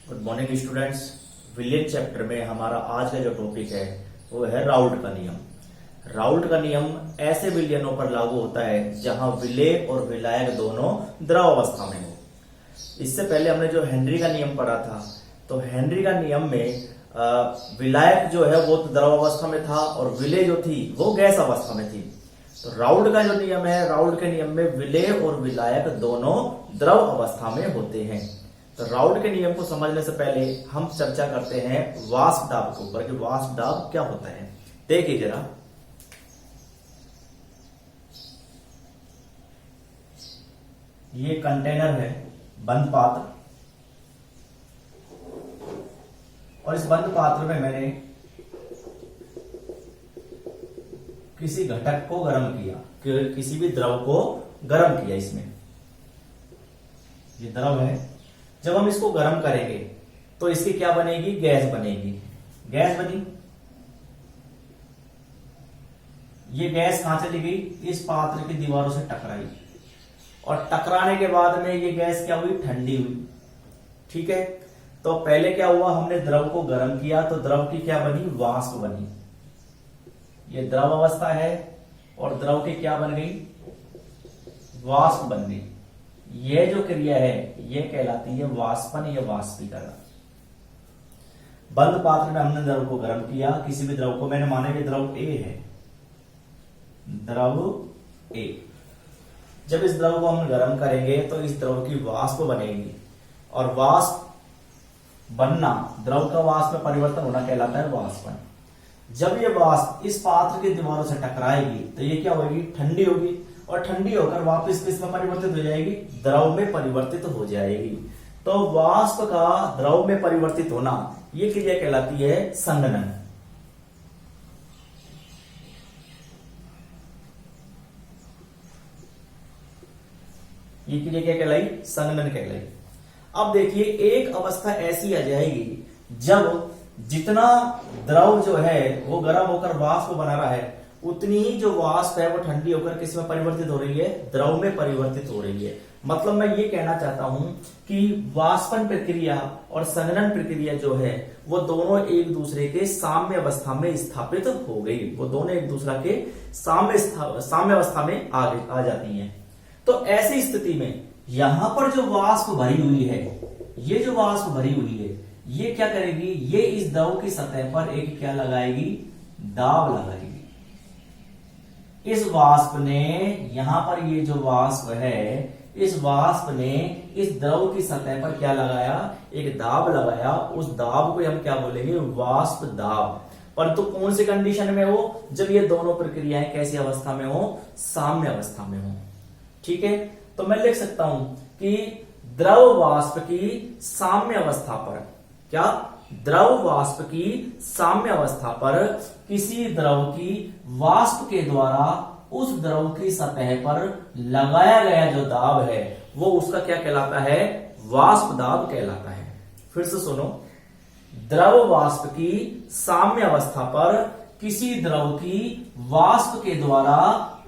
Good morning students. Village chapter में हमारा आज का जो टॉपिक है वो है राउल्ट का नियम। राउल्ट का नियम ऐसे विलयनों पर लागू होता है जहां विलेय और विलायक दोनों द्रव अवस्था में हो। इससे पहले हमने जो हेनरी का नियम पढ़ा था, तो हेनरी का नियम में विलायक जो है वो तो द्रव अवस्था में था और विलेय जो थी वो गैस अवस्था में थी। तो राउल्ट का जो नियम है, राउल्ट के नियम में विलेय और विलायक दोनों द्रव अवस्था में होते हैं। तो राउल्ट के नियम को समझने से पहले हम चर्चा करते हैं वाष्प दाब के ऊपर कि वाष्प दाब क्या होता है। देखिए जरा, ये कंटेनर है, बंद पात्र, और इस बंद पात्र में मैंने किसी घटक को गर्म किया, किसी भी द्रव को गर्म किया। इसमें ये द्रव है, जब हम इसको गर्म करेंगे तो इसकी क्या बनेगी? गैस बनेगी। गैस बनी, ये गैस कहां चली गई? इस पात्र की दीवारों से टकराई, और टकराने के बाद में ये गैस क्या हुई? ठंडी हुई। ठीक है, तो पहले क्या हुआ? हमने द्रव को गर्म किया तो द्रव की क्या बनी? वाष्प बनी। ये द्रव अवस्था है और द्रव की क्या बन गई? वाष्प बन गई। ये जो क्रिया है ये कहलाती है वाष्पन या वाष्पीकरण। बंद पात्र में हमने द्रव को गर्म किया, किसी भी द्रव को, मैंने माना कि द्रव ए है, द्रव ए। जब इस द्रव को हम गर्म करेंगे तो इस द्रव की वाष्प बनेगी, और वाष्प बनना, द्रव का वाष्प में परिवर्तन होना कहलाता है वाष्पन। जब ये वाष्प इस पात्र की दीवारों से टकराएगी तो ये क्या होगी? ठंडी होगी, और ठंडी होकर वापस किसमें परिवर्तित हो जाएगी? द्रव में परिवर्तित हो जाएगी। तो वाष्प का द्रव में परिवर्तित होना, ये क्रिया कहलाती है संघनन। ये क्रिया क्या कहलाई? संघनन कहलाई। अब देखिए, एक अवस्था ऐसी आ जाएगी जब जितना द्रव जो है वो गर्म होकर वाष्प बना रहा है, उतनी ही जो वाष्प है वो ठंडी होकर किस में परिवर्तित हो रही है? द्रव में परिवर्तित हो रही है। मतलब मैं ये कहना चाहता हूं कि वाष्पन प्रक्रिया और संघनन प्रक्रिया जो है वो दोनों एक दूसरे के साम्य अवस्था में स्थापित हो गई। वो दोनों एक दूसरा के साम्य अवस्था में आ जाती हैं। तो ऐसी स्थिति में यहां पर जो वाष्प भरी हुई है, ये जो वाष्प भरी हुई है, ये क्या करेगी? ये इस द्रव की सतह पर एक क्या लगाएगी? दाब लगाएगी। इस वाष्प ने, यहां पर ये जो वाष्प है, इस वाष्प ने इस द्रव की सतह पर क्या लगाया? एक दाब लगाया। उस दाब को हम क्या बोलेंगे? वाष्प दाब। परंतु कौन सी कंडीशन में हो? जब ये दोनों प्रक्रियाएं कैसी अवस्था में हो? साम्य अवस्था में हो। ठीक है, तो मैं लिख सकता हूं कि द्रव वाष्प की साम्य अवस्था पर, क्या? द्रव वाष्प की साम्य अवस्था पर किसी द्रव की वाष्प के द्वारा उस द्रव की सतह पर लगाया गया जो दाब है वो उसका क्या कहलाता है? वाष्प दाब कहलाता है। फिर से सुनो, द्रव वाष्प की साम्य अवस्था पर किसी द्रव की वाष्प के द्वारा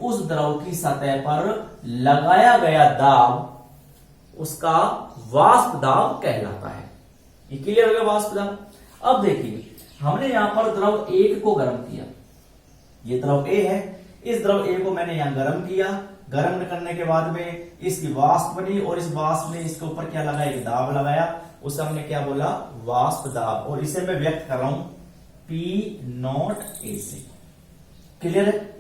उस द्रव की सतह पर लगाया गया दाब उसका वाष्प दाब कहलाता है। ये क्लियर हो गया? वाष्प दाब। अब देखिए, हमने यहां पर द्रव एक को गर्म किया, ये द्रव ए है, इस द्रव ए को मैंने यहां गर्म किया। गर्म करने के बाद में इसकी वाष्प बनी, और इस वाष्प ने इसके ऊपर क्या लगाया? एक दाब लगाया। उसे हमने क्या बोला? वाष्प दाब। और इसे मैं व्यक्त कर रहा हूं P0 से। क्लियर है?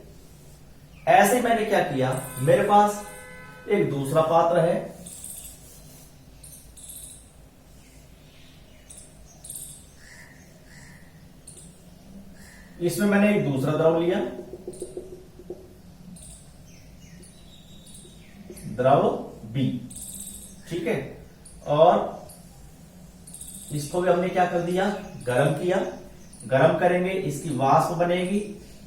ऐसे मैंने क्या किया, मेरे पास एक दूसरा पात्र है, इसमें मैंने एक दूसरा द्रव लिया, द्रव बी। ठीक है, और इसको भी हमने क्या कर दिया? गर्म किया। गर्म करेंगे, इसकी वाष्प बनेगी,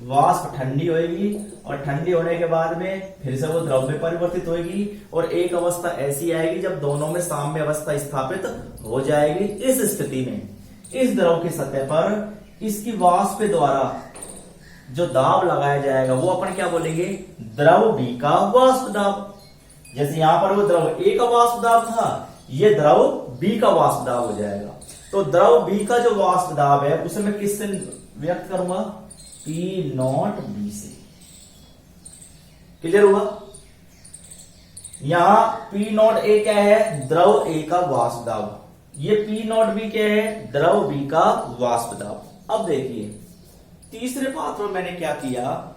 वाष्प ठंडी होगी, और ठंडी होने के बाद में फिर से वो द्रव में परिवर्तित होगी, और एक अवस्था ऐसी आएगी जब दोनों में साम्य अवस्था स्थापित हो जाएगी। इस स्थिति में इस द्रव की सतह पर इसकी वाष्प के द्वारा जो दाब लगाया जाएगा वो अपन क्या बोलेंगे? द्रव बी का वाष्प दाब। जैसे यहां पर वो द्रव ए का वाष्प दाब था, ये द्रव बी का वाष्प दाब हो जाएगा। तो द्रव बी का जो वाष्प दाब है उसे मैं किससे व्यक्त करूंगा? पी नॉट बी से। क्लियर हुआ? यहां पी नॉट ए क्या है? द्रव ए का वाष्प दाब। ये पी नॉट बी क्या है? द्रव बी का वाष्प दाब। अब देखिए तीसरे पात्र में मैंने क्या किया,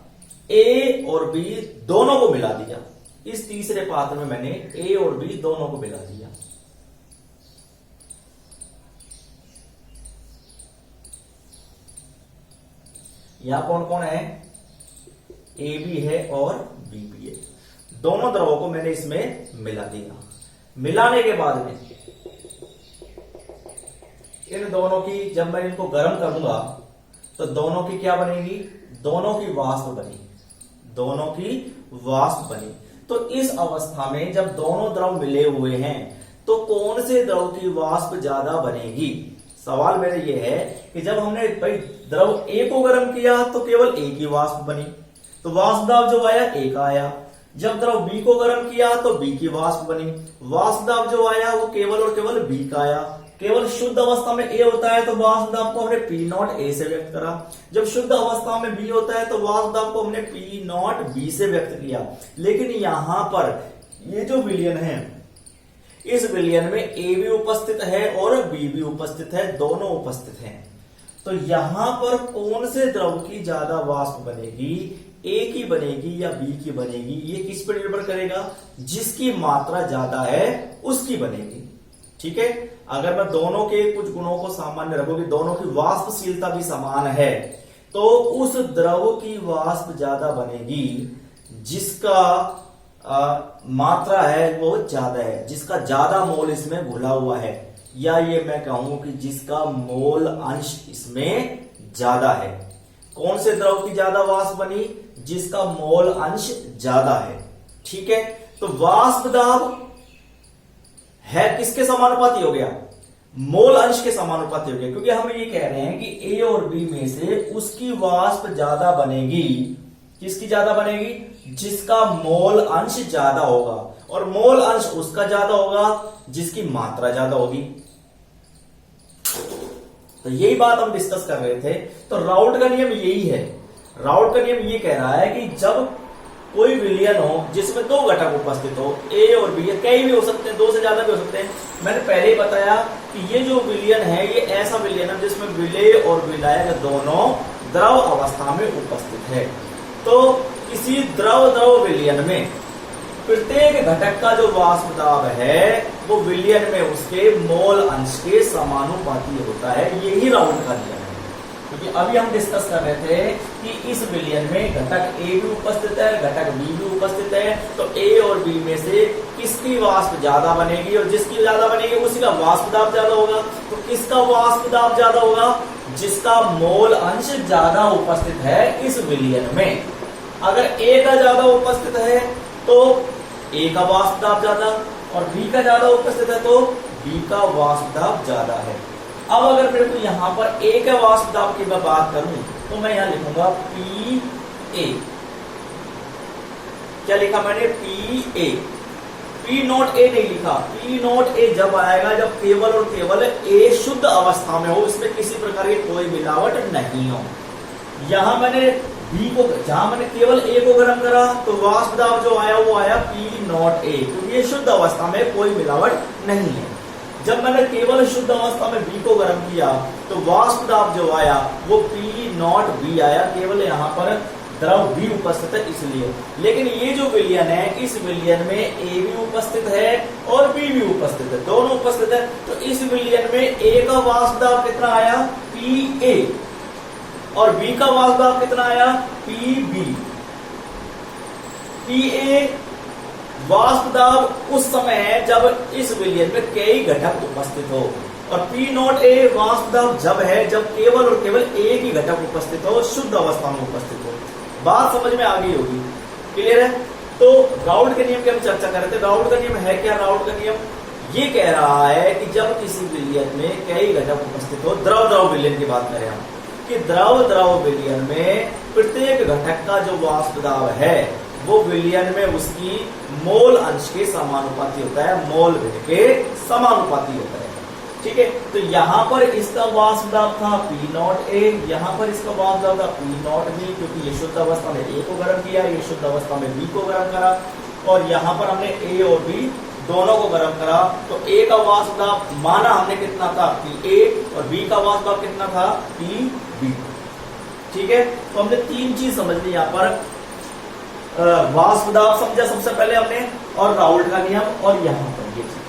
ए और बी दोनों को मिला दिया। इस तीसरे पात्र में मैंने ए और बी दोनों को मिला दिया। यहां कौन कौन है? ए भी है और बी भी है। दोनों द्रवों को मैंने इसमें मिला दिया। मिलाने के बाद में इन दोनों की जब मैं इनको गर्म करूंगा तो दोनों की क्या बनेगी? दोनों की वाष्प बनी। दोनों की वाष्प बनी। तो इस अवस्था में जब दोनों द्रव मिले हुए हैं तो कौन से द्रव की वाष्प ज्यादा बनेगी? सवाल मेरा यह है कि जब हमने भाई द्रव ए को गर्म किया तो केवल ए की वाष्प बनी, तो वाष्प दाब जो आया ए का आया। जब द्रव बी को गर्म किया तो बी की वाष्प बनी, वाष्प दाब जो आया वो केवल और केवल बी का आया। केवल शुद्ध अवस्था में ए होता है तो वाष्प दाब को हमने पी नॉट ए से व्यक्त करा। जब शुद्ध अवस्था में बी होता है तो वाष्प दाब को हमने पी नॉट बी से व्यक्त किया। लेकिन यहां पर ये जो विलयन है, इस विलयन में ए भी उपस्थित है और बी भी उपस्थित है, दोनों उपस्थित हैं। तो यहां पर कौन से द्रव की ज्यादा वाष्प बनेगी? ए की बनेगी या बी की बनेगी? ये किस पर निर्भर करेगा? जिसकी मात्रा ज्यादा है उसकी बनेगी। ठीक है? अगर मैं दोनों के कुछ गुणों को सामान्य रखूं कि दोनों की वाष्पशीलता भी समान है तो उस द्रव की वाष्प ज्यादा बनेगी जिसका मात्रा है वो ज्यादा है, जिसका ज्यादा मोल इसमें घुला हुआ है, या ये मैं कहूं कि जिसका मोल अंश इसमें ज्यादा है। कौन से द्रव की ज्यादा वाष्प बनी? जिसका मोल अंश ज्यादा है। ठीक है? तो वाष्प दाब है किसके समानुपाती हो गया? मोल अंश के समानुपाती हो गया, क्योंकि हम ये कह रहे हैं कि ए और बी में से उसकी वाष्प ज्यादा बनेगी। किसकी ज्यादा बनेगी? जिसका मोल अंश ज्यादा होगा, और मोल अंश उसका ज्यादा होगा जिसकी मात्रा ज्यादा होगी। तो यही बात हम डिस्कस कर रहे थे। तो राउल्ट का नियम यही है। राउल्ट का नियम ये कह रहा है कि जब कोई विलयन हो जिसमें दो घटक उपस्थित हो, ए और बी, कई भी हो सकते हैं, दो से ज्यादा भी हो सकते हैं। मैंने पहले ही बताया कि ये जो विलयन है ये ऐसा विलयन है जिसमें विलेय और विलायक दोनों द्रव अवस्था में उपस्थित है। तो किसी द्रव विलयन में प्रत्येक घटक का जो वाष्प दाब है वो विलयन में उसके मोल अंश के समानुपाती होता है। यही राउल्ट का नियम है। क्योंकि अभी हम डिस्कस कर रहे थे कि इस विलयन में घटक ए भी उपस्थित है, घटक बी भी उपस्थित है, तो ए और बी में से किसकी वाष्प ज्यादा बनेगी, और जिसकी ज्यादा बनेगी उसी का वाष्प दाब ज्यादा होगा। तो किसका वाष्प दाब ज्यादा होगा? जिसका मोल अंश ज्यादा उपस्थित है इस विलयन में। अगर ए का ज्यादा उपस्थित है तो ए का वाष्प दाब ज्यादा, और बी का ज्यादा उपस्थित है तो बी का वाष्प दाब ज्यादा है। अब अगर मेरे को यहां पर ए के वाष्प दाब की मैं बात करूं तो मैं यहां लिखूंगा पी ए। क्या लिखा मैंने? P A. पी नॉट ए नहीं लिखा। पी नॉट ए जब आएगा जब केवल और केवल ए शुद्ध अवस्था में हो, इसमें किसी प्रकार की कोई मिलावट नहीं हो। यहां मैंने बी को, जहां मैंने केवल ए को गर्म करा तो वाष्प दाब जो आया वो आया पी नॉट ए, क्योंकि ये शुद्ध अवस्था में कोई मिलावट नहीं है। जब मैंने केवल शुद्ध अवस्था में बी को गर्म किया तो वाष्प दाब जो आया वो पी नॉट बी आया, केवल यहां पर द्रव बी उपस्थित है इसलिए। लेकिन ये जो विलयन है इस विलयन में ए भी उपस्थित है और बी भी उपस्थित है, दोनों उपस्थित है। तो इस विलयन में ए का वाष्प दाब कितना आया? पी ए, और बी का वाष्प दाब कितना आया? P B. पी ए वाष्प दाब उस समय है जब इस विलयन में कई घटक उपस्थित हो, और पी नॉट ए वाष्प दाब जब है जब केवल और केवल एक ही घटक उपस्थित हो, शुद्ध अवस्था में उपस्थित हो। बात समझ में आ गई होगी। क्लियर है? तो राउल्ट के नियम की हम चर्चा कर रहे थे। राउल्ट का नियम है क्या? राउल्ट का नियम ये कह रहा है कि जब किसी विलयन में कई घटक उपस्थित हो, द्रव विलयन की बात करें हम, कि द्रव विलयन में प्रत्येक घटक का जो वाष्प दाब है वो विलयन में उसकी मोल अंश के समानुपाती होता है, मोल भिन्न के समानुपाती होता है। ठीक है, तो यहां पर इसका वाष्प दाब था P0A, यहां पर इसका वाष्प दाब था P0B, क्योंकि ये शुद्ध अवस्था में A को गर्म किया, ये शुद्ध अवस्था में B को गर्म करा, और यहां पर हमने A और B दोनों को गर्म करा। तो A का वाष्प दाब माना हमने कितना था PA, और B का वाष्प दाब कितना था PB। ठीक है, तो हमने तीन चीज समझ ली यहाँ पर, वाष्प दाब समझा सबसे पहले हमने, और राउल्ट का नियम, और यहाँ पर ये चीज।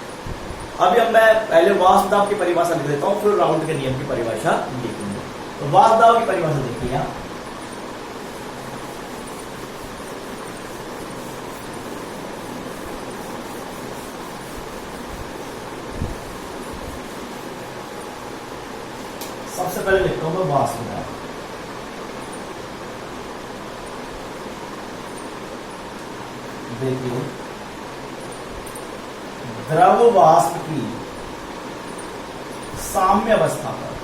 अभी अब मैं पहले वाष्प दाब की परिभाषा लिख देता हूं, फिर राउल्ट के नियम की परिभाषा लिखूंगा। तो वाष्प दाब की परिभाषा देखिए यहां, सबसे पहले लिखता हूं मैं वाष्प दाब। देखिए, द्रव वाष्प की साम्य अवस्था पर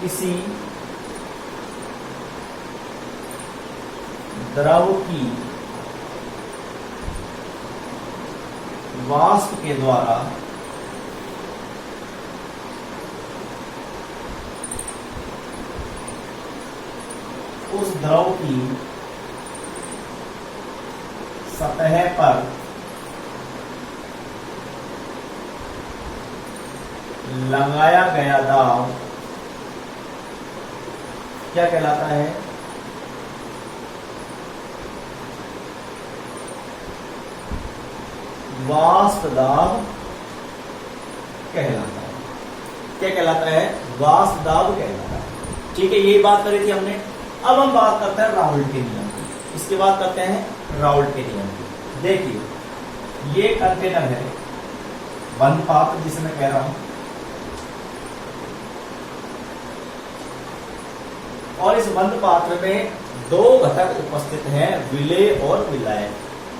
किसी द्रव की वाष्प के द्वारा उस द्रव की सतह पर लगाया गया दाब क्या कहलाता है? वाष्प दाब कहलाता है। क्या कहलाता है? वाष्प दाब कहलाता है। ठीक है, यही बात करी थी हमने। अब हम बात करते हैं राउल्ट के नियम की। इसके बाद करते हैं राउल्ट के नियम की। देखिए, ये कंटेनर है, बंद पात्र जिसे मैं कह रहा हूं, और इस बंद पात्र में दो घटक उपस्थित हैं, विलेय और विलायक।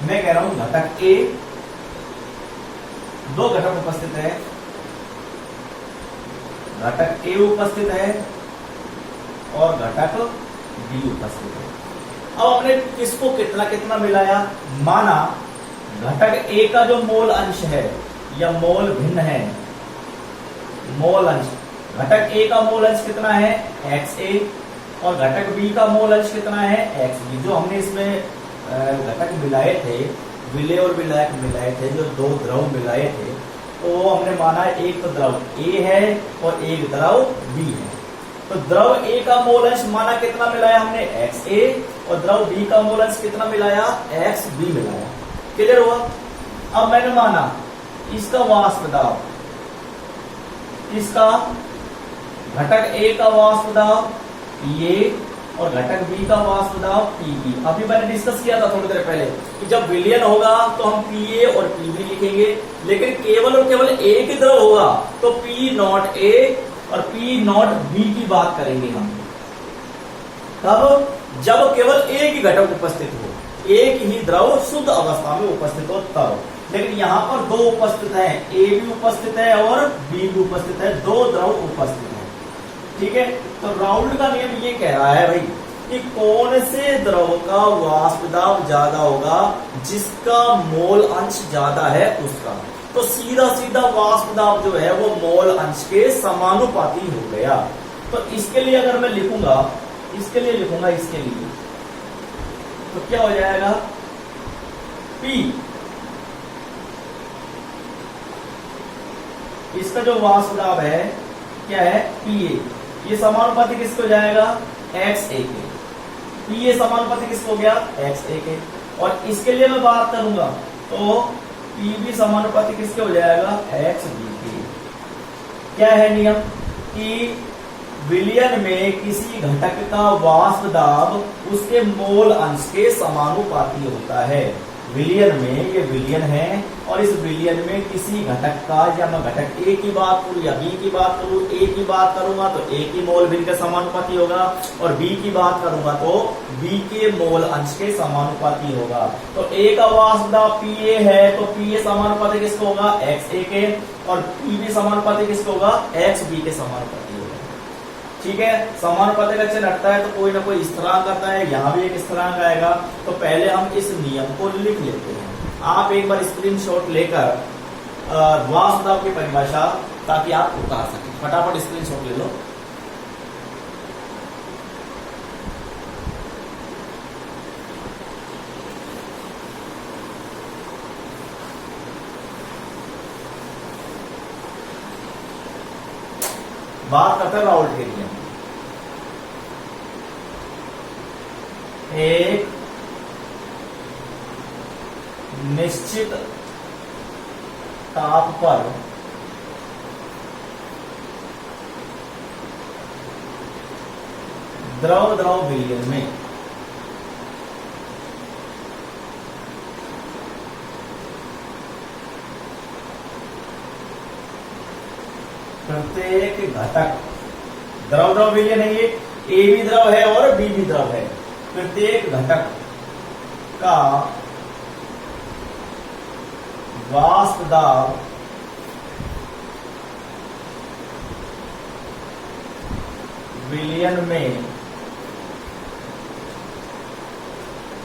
मैं कह रहा हूं घटक ए, दो घटक उपस्थित है, घटक ए उपस्थित है और घटक बी उपस्थित है। अब आपने किसको कितना कितना मिलाया? माना घटक ए का जो मोल अंश है या मोल भिन्न है, मोल अंश, घटक ए का मोल अंश कितना है? XA, और घटक बी का मोल अंश कितना है? XB। जो हमने इसमें घटक मिलाए थे, विलेय और विलायक मिलाए थे, जो दो द्रव मिलाए थे, तो हमने माना एक तो द्रव A है और एक द्रव B है। तो द्रव A का मोल अंश माना कितना मिलाया हमने? XA, और द्रव B का मोल अंश कितना मिलाया? XB मिलाया। क्लियर हुआ? अब मैंने माना इसका वाष्प दाब, इसका घटक A का वाष्प दाब PA और घटक B का वाष्प दाब PB। अभी मैंने डिस्कस किया था थोड़ी देर पहले कि जब विलयन होगा तो हम PA और PB लिखेंगे, लेकिन केवल और केवल एक ही द्रव होगा तो P0A और P0B की बात करेंगे हम। तब जब केवल एक ही घटक उपस्थित हो, एक ही द्रव शुद्ध अवस्था में उपस्थित हो तब। लेकिन यहां पर दो उपस्थित हैं, A भी उपस्थित है और B भी उपस्थित है, दो द्रव उपस्थित है। ठीक है, तो राउल्ट का नियम ये कह रहा है भाई कि कौन से द्रव का वाष्प दाब ज्यादा होगा? जिसका मोल अंश ज्यादा है उसका। तो सीधा सीधा वाष्प दाब जो है वो मोल अंश के समानुपाती हो गया। तो इसके लिए अगर मैं लिखूंगा, इसके लिए लिखूंगा, इसके लिए तो क्या हो जाएगा? P, इसका जो वाष्प दाब है क्या है? PA। ये समानुपाती किसको हो जाएगा? XA के। PA समानुपाती किसको हो गया? XA के। और इसके लिए मैं बात करूंगा तो PB समानुपाती किसके हो जाएगा? XB के। क्या है नियम कि विलयन में किसी घटक का वाष्प दाब उसके मोल अंश के समानुपाती होता है। विलयन में, ये विलयन है, और इस विलयन में किसी घटक का, या मैं घटक A की बात करूं या B की बात करूं, A की बात करूंगा तो A की मोल भिन्न के समानुपाती होगा, और B की बात करूंगा तो B के मोल अंश के समानुपाती होगा। तो A का वाष्प दाब PA है तो PA समानुपाती किसको होगा? XA के, और PB समानुपाती किसको होगा? XB के समानुपाती होगा। ठीक है, समानुपाती का चिन्ह हटता है तो कोई ना कोई स्थिरांक आता है, यहाँ भी एक स्थिरांक आएगा। तो पहले हम इस नियम को लिख लेते हैं। आप एक बार स्क्रीनशॉट लेकर वाष्प दाब की परिभाषा, ताकि आप उतार सकें, फटाफट स्क्रीनशॉट ले लो। बात करते हैं राउल्ट के नियम। एक निश्चित ताप पर द्रव विलयन में प्रत्येक घटक, द्रव विलयन है, ये ए भी द्रव है और बी भी द्रव है, प्रत्येक घटक का वाष्प दाब विलयन में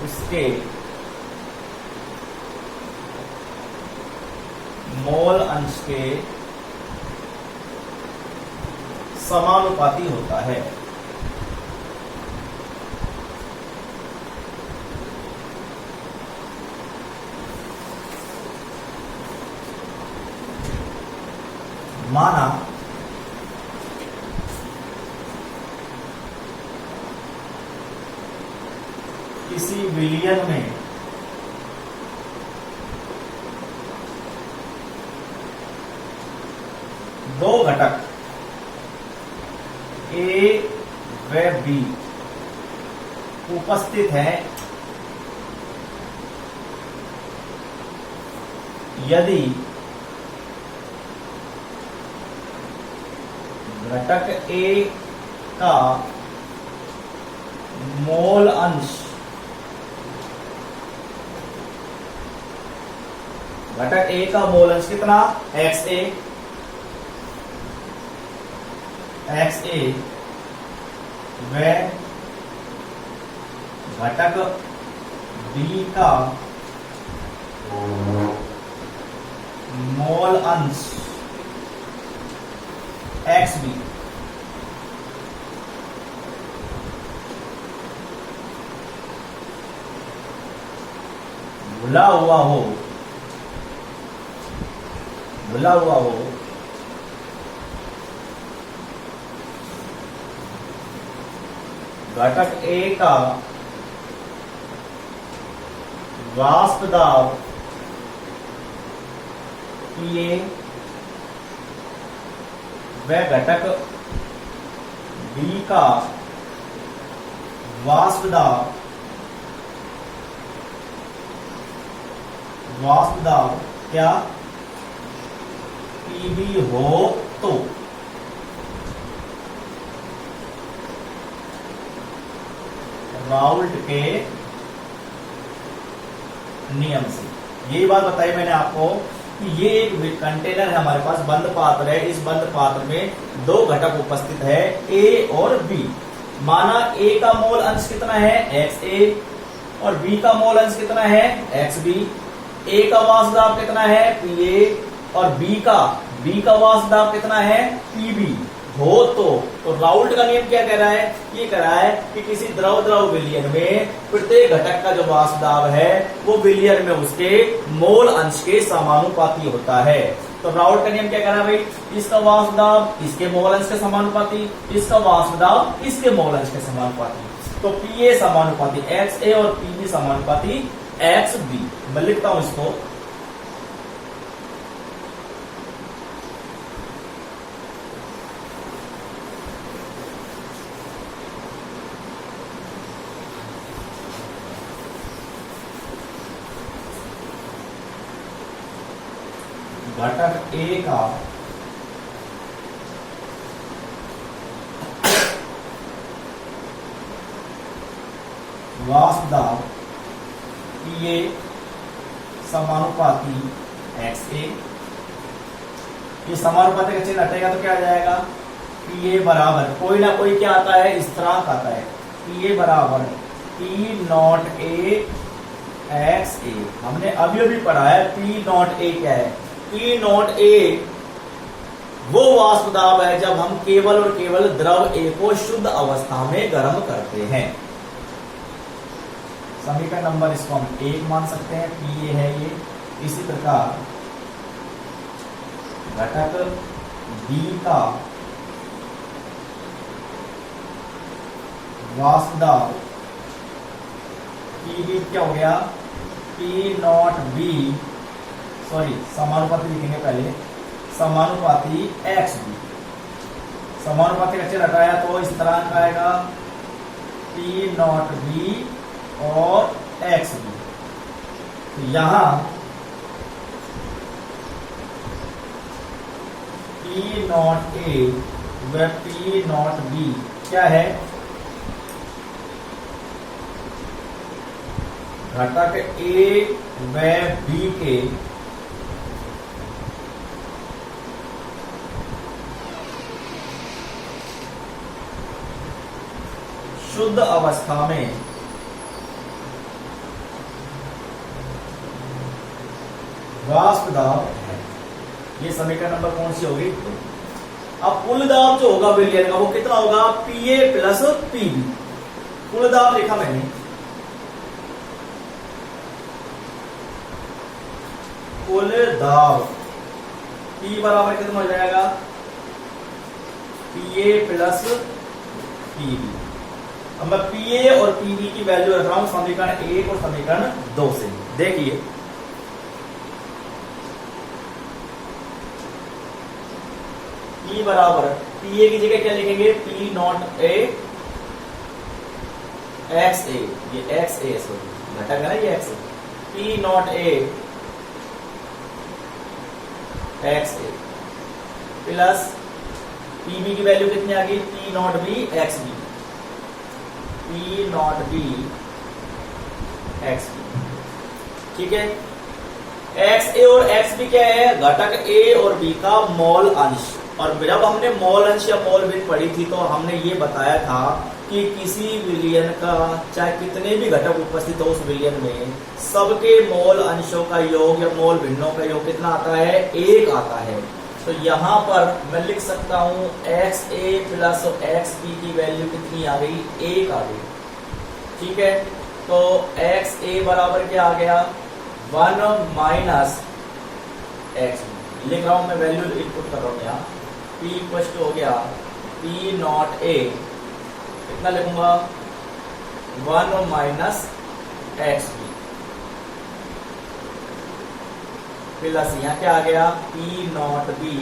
उसके मोल अंश के समानुपाती होता है। माना किसी विलयन में दो घटक ए व बी उपस्थित हैं, यदि घटक ए का मोल अंश, घटक ए का मोल अंश कितना, XA व घटक बी का मोल अंश XB, भुला हुआ हो घटक ए का वाष्प दाब PA व घटक बी का वाष्प दाब क्या PB हो तो राउल्ट के नियम से, यही बात बताई मैंने आपको कि ये एक कंटेनर है हमारे पास, बंद पात्र है। इस बंद पात्र में दो घटक उपस्थित है, ए और बी। माना ए का मोल अंश कितना है, XA, और बी का मोल अंश कितना है, XB। ए का वाष्प दाब कितना है, PA, और बी का वाष्प दाब कितना है, PB हो तो राउल्ट का नियम क्या कह रहा है, ये कह रहा है कि किसी द्रव विलयन में प्रत्येक घटक का जो वाष्प दाब है वो विलयन में उसके मोल अंश के समानुपाती होता है। तो राउल्ट का नियम क्या कह रहा है भाई, इसका वाष्प दाब इसके मोल अंश के समानुपाती, इसका वाष्प दाब इसके मोल अंश के समानुपाती। तो PA समानुपाती XA और PB समानुपाती XB। मैं लिखता हूं इसको, घटक ए का वाष्प दाब PA समानुपाती XA। ये समानुपाती का चिन्ह हटेगा तो क्या आ जाएगा, पी ए बराबर कोई ना कोई क्या आता है, स्थिरांक आता है। पी ए बराबर पी नॉट ए एक्स ए। हमने अभी अभी पढ़ा है पी नॉट ए क्या है। पी नॉट ए वो वाष्प दाब है जब हम केवल और केवल द्रव ए को शुद्ध अवस्था में गर्म करते हैं। समीकरण नंबर इसको हम 1 मान सकते हैं, पी ए है ये। इसी प्रकार घटक बी का वाष्प दाब पी बी क्या हो गया, पी नॉट बी, सॉरी समानुपाती लिखेंगे पहले, समानुपाती एक्स बी। समानुपाती का चिन्ह हटाया तो इस तरह का आएगा पी नॉट बी और एक्स बी। तो यहां पी नॉट ए व पी नॉट बी क्या है, घटक ए व बी के शुद्ध अवस्था में वाष्प दाब है। ये समीकरण नंबर कौन सी होगी, अब कुल दाब जो होगा विलयन का वो कितना होगा, P A plus P B. कुल दाब लिखा मैंने, कुल दाब P बराबर कितना हो जाएगा, P A plus P B. अब मैं पी ए और पी बी की वैल्यू रख रहा हूं समीकरण 1 और समीकरण 2 से। देखिए P बराबर पी ए की जगह क्या लिखेंगे, P nought A X A, ये एक्स ए घटक है ना, ये X A, P nought A X A plus P B की वैल्यू कितनी आ गई, P nought B X B, P nought B X B. ठीक है, एक्स ए और एक्स बी क्या है, घटक ए और बी का मोल अंश। और जब हमने मोल अंश या मोल भिन्न पढ़ी थी तो हमने ये बताया था कि किसी विलयन का चाहे कितने भी घटक उपस्थित हो उस विलयन में सबके मोल अंशों का योग या मोल भिन्नों का योग कितना आता है, 1 आता है। तो यहां पर मैं लिख सकता हूं x A plus x B की वैल्यू कितनी आ गई, 1 आ गई। ठीक है, तो एक्स ए बराबर क्या आ गया, 1 माइनस एक्स बी। लिख रहा हूं मैं, वैल्यू इनपुट कर रहा हूं यहाँ, P इक्वल टू हो गया P नॉट ए, कितना लिखूंगा, 1 माइनस एक्स बी प्लस यहां क्या आ गया, P nought B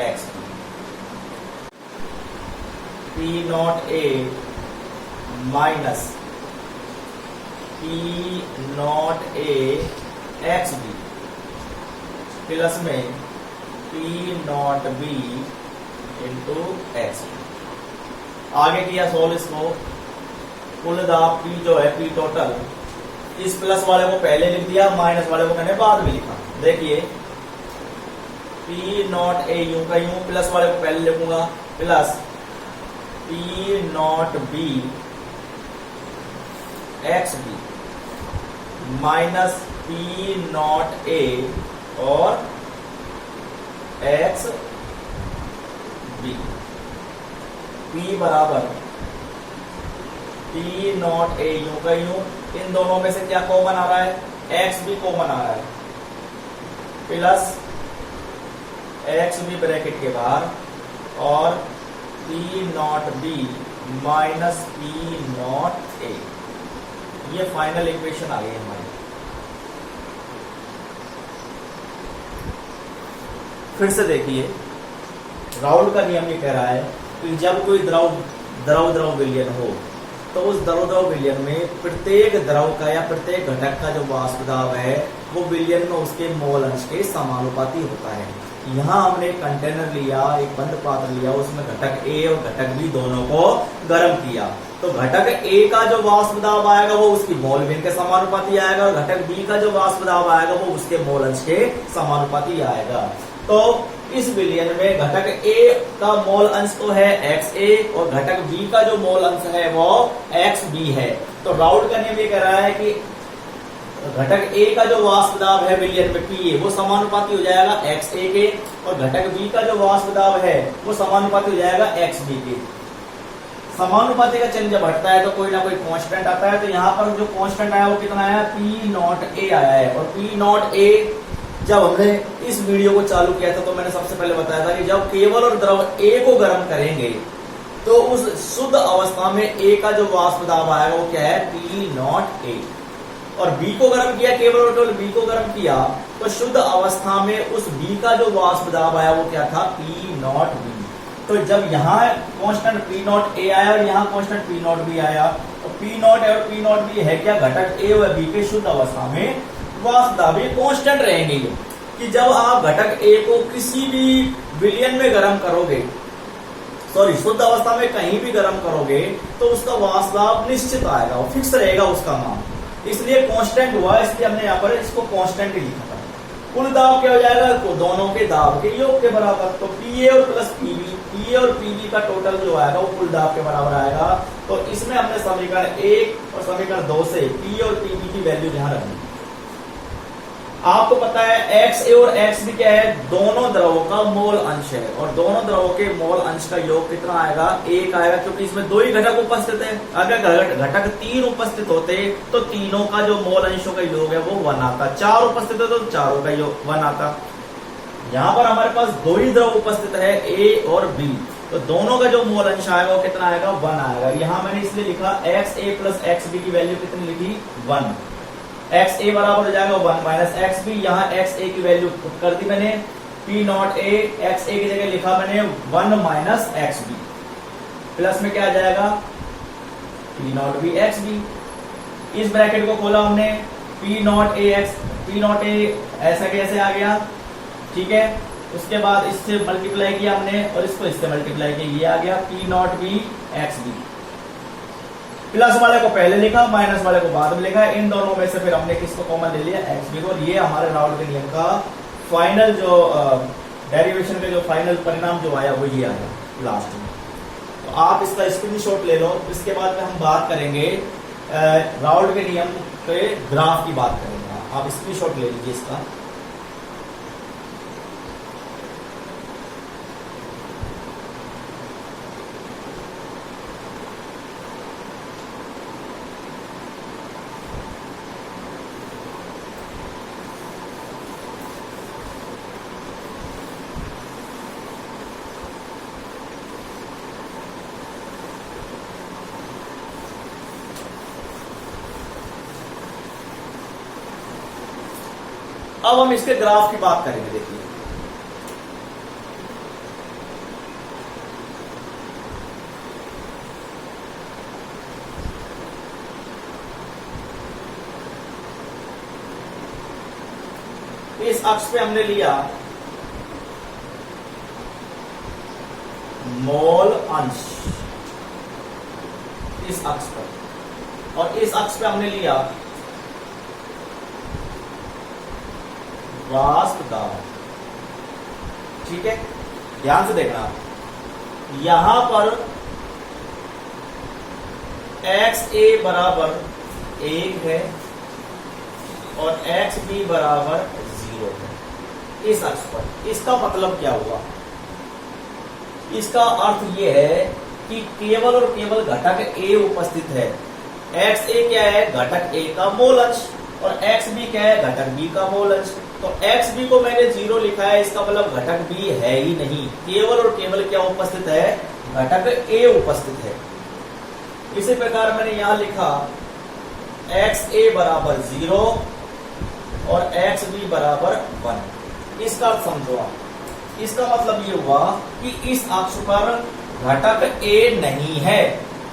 X B, P nought A minus P nought A X B plus में P nought B into X. आगे किया सोल्व इसको, कुल दाब P जो है P टोटल, इस प्लस वाले को पहले लिख दिया, माइनस वाले को मैंने बाद में लिखा। देखिए P नॉट ए यूं का यूं, प्लस वाले को पहले लिखूंगा, plus P nought B X B minus P nought A और एक्स बी। P बराबर P नॉट ए यूं का यूं, इन दोनों में से क्या कॉमन आ रहा है, एक्स बी कॉमन आ रहा है, प्लस एक्स बी ब्रैकेट के बाहर और P nought B minus P nought ए। ये फाइनल इक्वेशन आ गई हमारी। फिर से देखिए, राउल का नियम ये कह रहा है कि जब कोई द्रव विलयन हो तो उस द्रव विलयन में प्रत्येक द्रव का या प्रत्येक घटक का जो वाष्प दाब है वो विलयन में उसके मोल अंश के समानुपाती होता है। यहाँ हमने एक कंटेनर लिया, एक बंद पात्र लिया, उसमें घटक ए और घटक बी दोनों को गर्म किया, तो घटक ए का जो वाष्प दाब आएगा वो उसकी मोल भिन्न के समानुपाती आएगा और घटक बी का जो वाष्प दाब आएगा वो उसके मोल अंश के समानुपाती आएगा। तो इस विलयन में घटक ए का मोल अंश तो है XA और घटक B का जो मोल अंश है वो XB है। तो राउल्ट का नियम ये कह रहा है कि घटक A का जो वाष्प दाब है विलयन में PA वो समानुपाती हो जाएगा XA के, और घटक B का जो वाष्प दाब है वो समानुपाती हो जाएगा XB के। समानुपाती का चिन्ह जब हटता है तो कोई ना कोई कांस्टेंट आता है। तो यहाँ पर जो कांस्टेंट आया वो कितना आया, P0A आया है। और P0A जब हमने इस वीडियो को चालू किया था तो मैंने सबसे पहले बताया था कि जब केवल और द्रव A को गर्म करेंगे तो उस शुद्ध अवस्था में A का जो वाष्प दाब आएगा वो क्या है, P0A। और B को गर्म किया, केवल और केवल B को गर्म किया तो शुद्ध अवस्था में उस B का जो वाष्प दाब आया वो क्या था, P0B। तो जब यहाँ कांस्टेंट P0A आया और यहाँ कांस्टेंट P0B आया, तो P0A और P0B है क्या, घटक A व B के शुद्ध अवस्था में वाष्प दाब कांस्टेंट रहेंगे। कि जब आप घटक A को किसी भी विलयन में गर्म करोगे, सॉरी शुद्ध अवस्था में कहीं भी गर्म करोगे तो उसका वाष्प दाब निश्चित आएगा, वो फिक्स रहेगा उसका मान, इसलिए कांस्टेंट हुआ, इसलिए हमने यहाँ पर इसको कांस्टेंट ही लिखा था। कुल दाब क्या हो जाएगा, तो दोनों के दाब के योग के बराबर। तो PA और प्लस PA और PB का टोटल जो आएगा वो कुल दाब के बराबर आएगा। तो इसमें हमने समीकरण 1 और समीकरण 2 से P और PB की वैल्यू ध्यान रखनी। आपको पता है XA और XB क्या है, दोनों द्रवों का मोल अंश है, और दोनों द्रवों के मोल अंश का योग कितना आएगा, 1 आएगा, क्योंकि इसमें 2 ही घटक उपस्थित है। अगर घटक 3 उपस्थित होते तो तीनों का जो मोल अंशों का योग है वो 1 आता, 4 उपस्थित है तो चारों का योग 1 आता। यहाँ पर हमारे पास 2 ही द्रव उपस्थित है, A और B, तो दोनों का जो मोल अंश आएगा वो कितना आएगा, 1 आएगा। यहाँ मैंने इसलिए लिखा XA प्लस XB की वैल्यू कितनी लिखी, 1। XA बराबर हो जाएगा 1 माइनस XB, यहाँ XA की वैल्यू पुट कर दी मैंने, P0A XA की जगह लिखा मैंने 1 माइनस XB, प्लस में क्या आ जाएगा, P0B XB। इस ब्रैकेट को खोला हमने, P0A ऐसा कैसे आ गया, ठीक है। उसके बाद इससे मल्टीप्लाई किया हमने और इसको इससे मल्टीप्लाई किया, ये आ गया P0B XB। प्लस वाले को पहले लिखा, माइनस वाले को बाद में लिखा, इन दोनों में से फिर हमने किसको कॉमन ले लिया, XB को। और ये हमारे राउल्ट के नियम का फाइनल जो डेरिवेशन का जो फाइनल परिणाम जो आया वो ये आया लास्ट में। तो आप इसका स्क्रीनशॉट ले लो। इसके बाद में हम बात करेंगे राउल्ट के नियम के ग्राफ की बात करेंगे। आप स्क्रीनशॉट ले लीजिए इसका। अब हम इसके ग्राफ की बात करेंगे। देखिए इस अक्ष पे हमने लिया मोल अंश, इस अक्ष पर, और इस अक्ष पे हमने लिया वाष्प दाब। ठीक है, ध्यान से देखना, यहां पर XA बराबर 1 है और XB बराबर 0 है इस अक्ष पर। इसका मतलब क्या हुआ, इसका अर्थ यह है कि केवल और केवल घटक A उपस्थित है। XA क्या है, घटक A का मोल अंश, और XB क्या है, घटक B का मोल अंश। तो XB को मैंने 0 लिखा है, इसका मतलब घटक B है ही नहीं, केवल और केवल क्या उपस्थित है, घटक A उपस्थित है। इसी प्रकार मैंने यहां लिखा XA बराबर 0 और XB बराबर 1। इसका अर्थ समझो आप, इसका मतलब ये हुआ कि इस अक्ष पर घटक A नहीं है।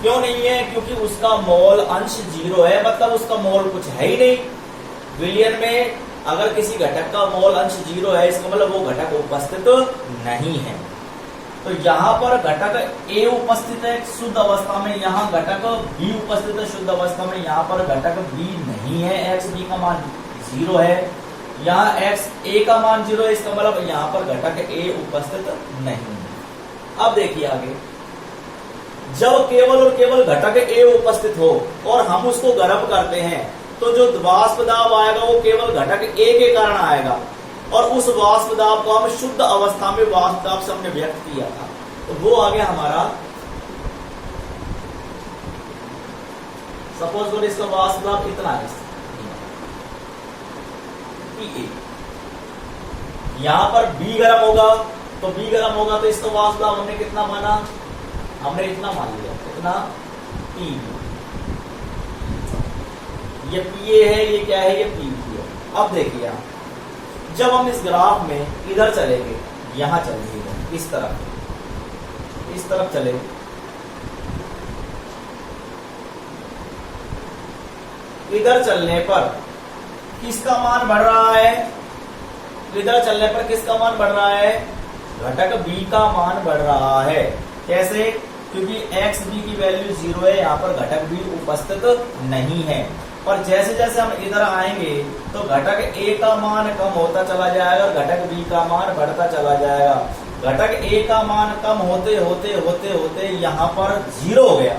क्यों नहीं है, क्योंकि उसका मोल अंश 0 है, मतलब उसका मोल कुछ है ही नहीं। विलयन में अगर किसी घटक का मोल अंश 0 है, इसका मतलब वो घटक उपस्थित नहीं है। तो यहाँ पर घटक A उपस्थित है शुद्ध अवस्था में, यहाँ घटक B उपस्थित है शुद्ध अवस्था में, यहाँ पर घटक B नहीं है, XB का मान 0 है। यहाँ एक्स ए का मान 0 है, इसका मतलब यहाँ पर घटक ए उपस्थित नहीं है। अब देखिए आगे, जब केवल और केवल घटक ए उपस्थित हो और हम उसको गर्म करते हैं तो जो वाष्प दाब आएगा वो केवल घटक ए के कारण आएगा, और उस वाष्प दाब को हम शुद्ध अवस्था में वाष्प दाब से हमने व्यक्त किया था, तो वो आ गया हमारा, सपोज करो इसका वाष्प दाब इतना है, यहां पर बी गर्म होगा, तो बी गर्म होगा तो इसका वाष्प दाब हमने कितना माना, हमने इतना मान लिया, इतना पी। ये पीए है, ये क्या है, ये पी है। अब देखिए आप, जब हम इस ग्राफ में इधर चलेंगे, यहां चलेंगे, इस तरफ चले, इधर चलने पर किसका मान बढ़ रहा है, इधर चलने पर किसका मान बढ़ रहा है, घटक बी का मान बढ़ रहा है। कैसे, क्योंकि एक्स बी की वैल्यू 0 है, यहाँ पर घटक बी उपस्थित नहीं है, और जैसे जैसे हम इधर आएंगे तो घटक ए का मान कम होता चला जाएगा और घटक बी का मान बढ़ता चला जाएगा। घटक ए का मान कम होते होते होते होते यहाँ पर 0 हो गया,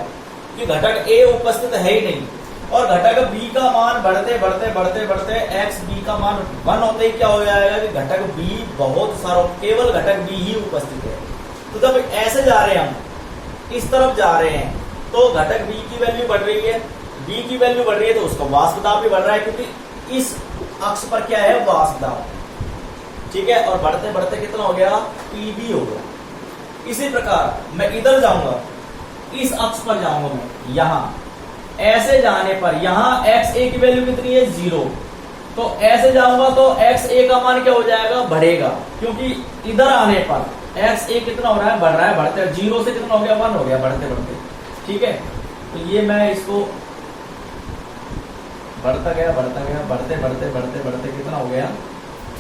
कि घटक ए उपस्थित है ही नहीं, और घटक बी का मान बढ़ते बढ़ते बढ़ते बढ़ते एक्स बी का मान 1 होते ही क्या हो जाएगा कि घटक बी बहुत सारा, केवल घटक बी ही उपस्थित है। तो जब ऐसे जा रहे हैं, हम इस तरफ जा रहे हैं, तो घटक बी की वैल्यू बढ़ रही है, बी की वैल्यू बढ़ रही है, तो उसका वाष्प दाब भी बढ़ रहा है, क्योंकि इस अक्ष पर क्या है, वाष्प दाब, ठीक है, और बढ़ते बढ़ते कितना हो गया, पीबी हो गया। इसी प्रकार मैं इधर जाऊंगा, इस अक्ष पर जाऊंगा मैं, यहां ऐसे जाने पर यहां एक्स ए की वैल्यू कितनी है, 0, तो ऐसे जाऊंगा तो एक्स ए का मान क्या हो जाएगा, बढ़ेगा, क्योंकि इधर आने पर एक्स ए कितना हो रहा है, बढ़ रहा है, बढ़ते 0 से कितना हो गया, 1 हो गया, बढ़ते बढ़ते, ठीक है। तो ये मैं इसको बढ़ता गया बढ़ते बढ़ते बढ़ते बढ़ते कितना हो गया,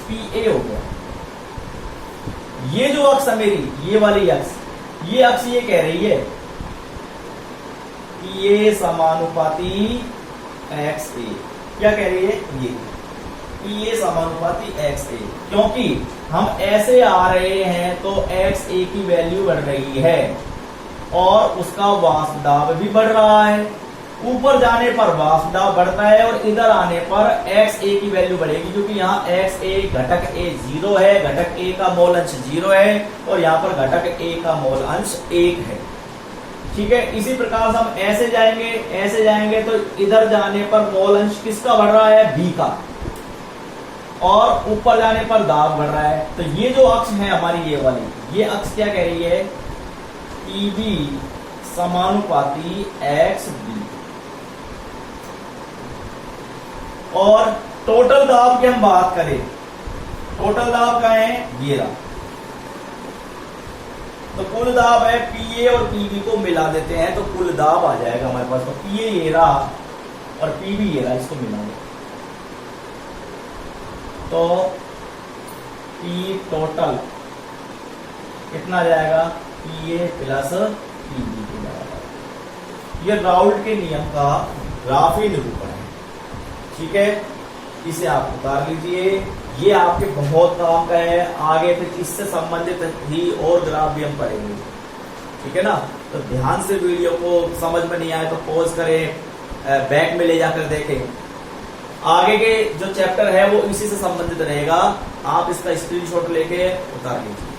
पी ए हो गया। ये जो अक्ष है मेरी, ये वाली अक्ष, ये अक्ष ये कह रही है कि ये समानुपाती एक्स ए, क्या कह रही है, ये समानुपाती एक्स ए, क्योंकि हम ऐसे आ रहे हैं तो एक्स ए की वैल्यू बढ़ रही है और उसका वाष्प दाब भी बढ़ रहा है। ऊपर जाने पर वाष्प दाब बढ़ता है और इधर आने पर एक्स ए की वैल्यू बढ़ेगी, क्योंकि यहाँ एक्स ए घटक ए 0 है, घटक ए का मोल अंश 0 है, और यहाँ पर घटक ए का मोल अंश 1 है, ठीक है। इसी प्रकार से हम ऐसे जाएंगे तो इधर जाने पर मोल अंश किसका बढ़ रहा है, बी का, और ऊपर जाने पर दाब बढ़ रहा है। तो ये जो अक्ष है हमारी, ये वाली, ये अक्ष क्या कह रही है, पीबी समानुपाती एक्स बी, और टोटल दाब की हम बात करें, टोटल दाब का है ये रहा, तो कुल दाब है पीए और पीबी को मिला देते हैं तो कुल दाब आ जाएगा हमारे पास। तो पीए ये रहा और पीबी ये रहा, इसको मिला दे तो पी टोटल कितना जाएगा, पीए प्लस पीबी के जाएगा। ये राउल्ट के नियम का ग्राफी निरूपण है, ठीक है, इसे आप उतार लीजिए, ये आपके बहुत काम का है, आगे फिर इससे संबंधित ही और ग्राफ भी हम पढ़ेंगे, ठीक है ना। तो ध्यान से वीडियो को, समझ में नहीं आए तो पॉज करें, बैक में ले जाकर देखें, आगे के जो चैप्टर है वो इसी से संबंधित रहेगा, आप इसका स्क्रीनशॉट लेके उतार लीजिए।